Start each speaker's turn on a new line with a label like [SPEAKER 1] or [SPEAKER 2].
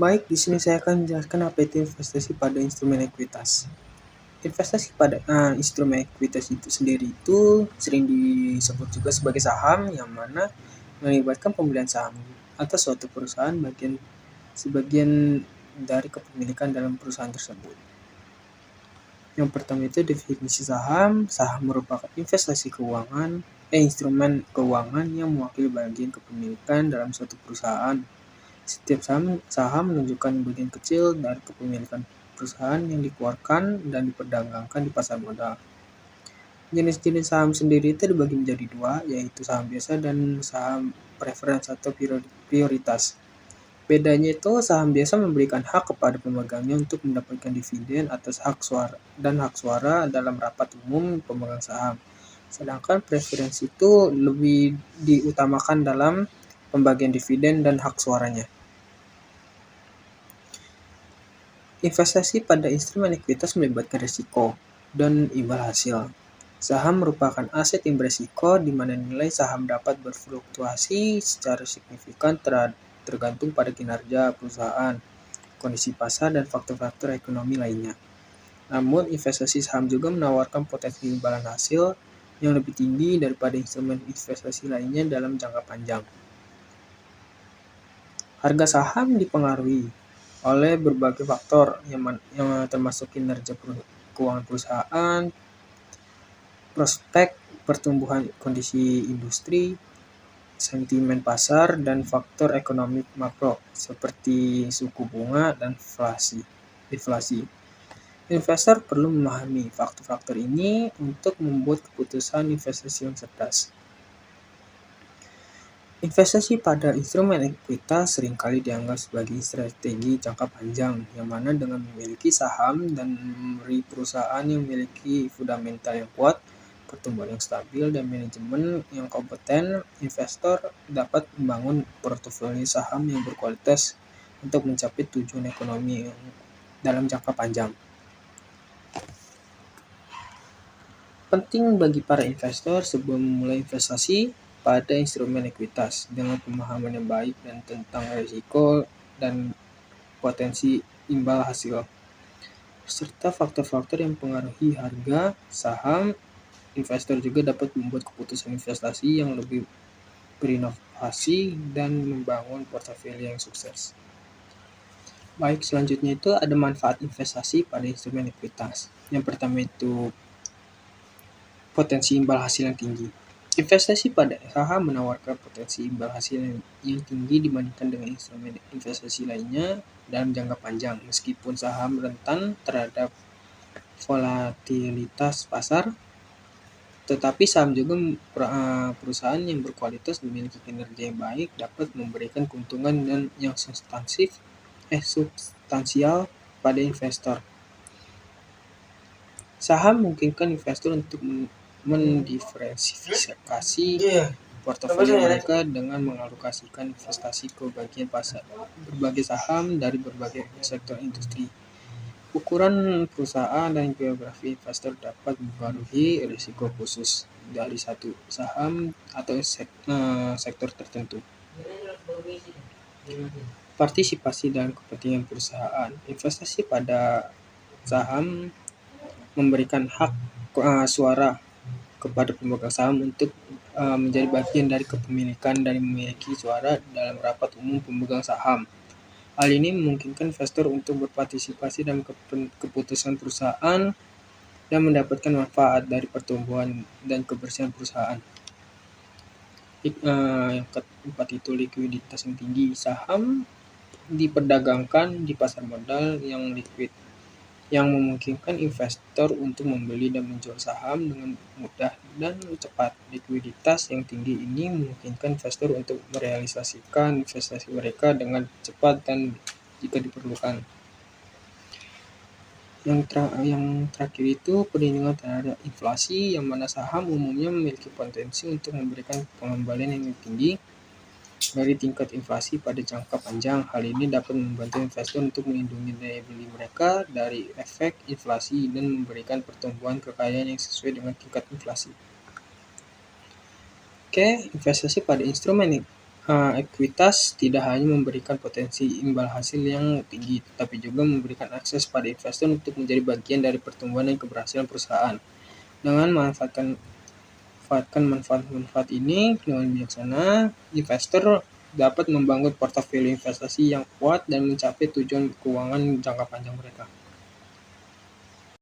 [SPEAKER 1] Baik, di sini saya akan menjelaskan apa itu investasi pada instrumen ekuitas. Investasi pada instrumen ekuitas itu sendiri itu sering disebut juga sebagai saham, yang mana melibatkan pembelian saham atas suatu perusahaan sebagian dari kepemilikan dalam perusahaan tersebut. Yang pertama itu definisi saham. Saham merupakan investasi keuangan, instrumen keuangan yang mewakili bagian kepemilikan dalam suatu perusahaan. Setiap saham menunjukkan bagian kecil dari kepemilikan perusahaan yang dikeluarkan dan diperdagangkan di pasar modal. Jenis-jenis saham sendiri itu dibagi menjadi dua, yaitu saham biasa dan saham preference atau prioritas. Bedanya itu saham biasa memberikan hak kepada pemegangnya untuk mendapatkan dividen atas hak suara dalam rapat umum pemegang saham. Sedangkan preferensi itu lebih diutamakan dalam pembagian dividen dan hak suaranya. Investasi pada instrumen ekuitas melibatkan risiko dan imbal hasil. Saham merupakan aset yang berisiko di mana nilai saham dapat berfluktuasi secara signifikan tergantung pada kinerja perusahaan, kondisi pasar, dan faktor-faktor ekonomi lainnya. Namun, investasi saham juga menawarkan potensi imbalan hasil yang lebih tinggi daripada instrumen investasi lainnya dalam jangka panjang. Harga saham dipengaruhi oleh berbagai faktor yang termasuk kinerja keuangan perusahaan, prospek pertumbuhan kondisi industri, sentimen pasar, dan faktor ekonomi makro seperti suku bunga dan inflasi. Investor perlu memahami faktor-faktor ini untuk membuat keputusan investasi yang cerdas. Investasi pada instrumen ekuitas seringkali dianggap sebagai strategi jangka panjang, yang mana dengan memiliki saham dan memberi perusahaan yang memiliki fundamental yang kuat, pertumbuhan yang stabil, dan manajemen yang kompeten, investor dapat membangun portofolio saham yang berkualitas untuk mencapai tujuan ekonomi dalam jangka panjang. Penting bagi para investor sebelum memulai investasi pada instrumen ekuitas dengan pemahaman yang baik dan tentang risiko dan potensi imbal hasil, serta faktor-faktor yang mempengaruhi harga saham. Investor juga dapat membuat keputusan investasi yang lebih berinovasi dan membangun portofolio yang sukses. Baik, selanjutnya itu ada manfaat investasi pada instrumen ekuitas. Yang pertama itu potensi imbal hasil yang tinggi. Investasi pada saham menawarkan potensi imbal hasil yang tinggi dibandingkan dengan instrumen investasi lainnya dalam jangka panjang. Meskipun saham rentan terhadap volatilitas pasar, tetapi saham juga perusahaan yang berkualitas memiliki kinerja yang baik dapat memberikan keuntungan yang substansial pada investor. Saham memungkinkan investor untuk mendiversifikasi portofolio mereka dengan mengalokasikan investasi ke berbagai saham dari berbagai sektor industri. Ukuran perusahaan dan geografi investor dapat mempengaruhi risiko khusus dari satu saham atau sektor tertentu. Partisipasi dalam kepentingan perusahaan. Investasi pada saham memberikan hak suara kepada pemegang saham untuk menjadi bagian dari kepemilikan dan memiliki suara dalam rapat umum pemegang saham. Hal ini memungkinkan investor untuk berpartisipasi dalam keputusan perusahaan dan mendapatkan manfaat dari pertumbuhan dan kebersihan perusahaan. Yang keempat itu likuiditas yang tinggi. Saham diperdagangkan di pasar modal yang likuid, yang memungkinkan investor untuk membeli dan menjual saham dengan mudah dan cepat. Likuiditas yang tinggi ini memungkinkan investor untuk merealisasikan investasi mereka dengan cepat dan jika diperlukan. Yang terakhir itu perlindungan terhadap inflasi, yang mana saham umumnya memiliki potensi untuk memberikan pengembalian yang tinggi dari tingkat inflasi pada jangka panjang. Hal ini dapat membantu investor untuk melindungi daya beli mereka dari efek inflasi dan memberikan pertumbuhan kekayaan yang sesuai dengan tingkat inflasi. Oke, investasi pada instrumen Ekuitas tidak hanya memberikan potensi imbal hasil yang tinggi, tetapi juga memberikan akses pada investor untuk menjadi bagian dari pertumbuhan dan keberhasilan perusahaan. Dengan manfaatkan manfaat-manfaat ini dengan bijaksana, investor dapat membangun portofolio investasi yang kuat dan mencapai tujuan keuangan jangka panjang mereka.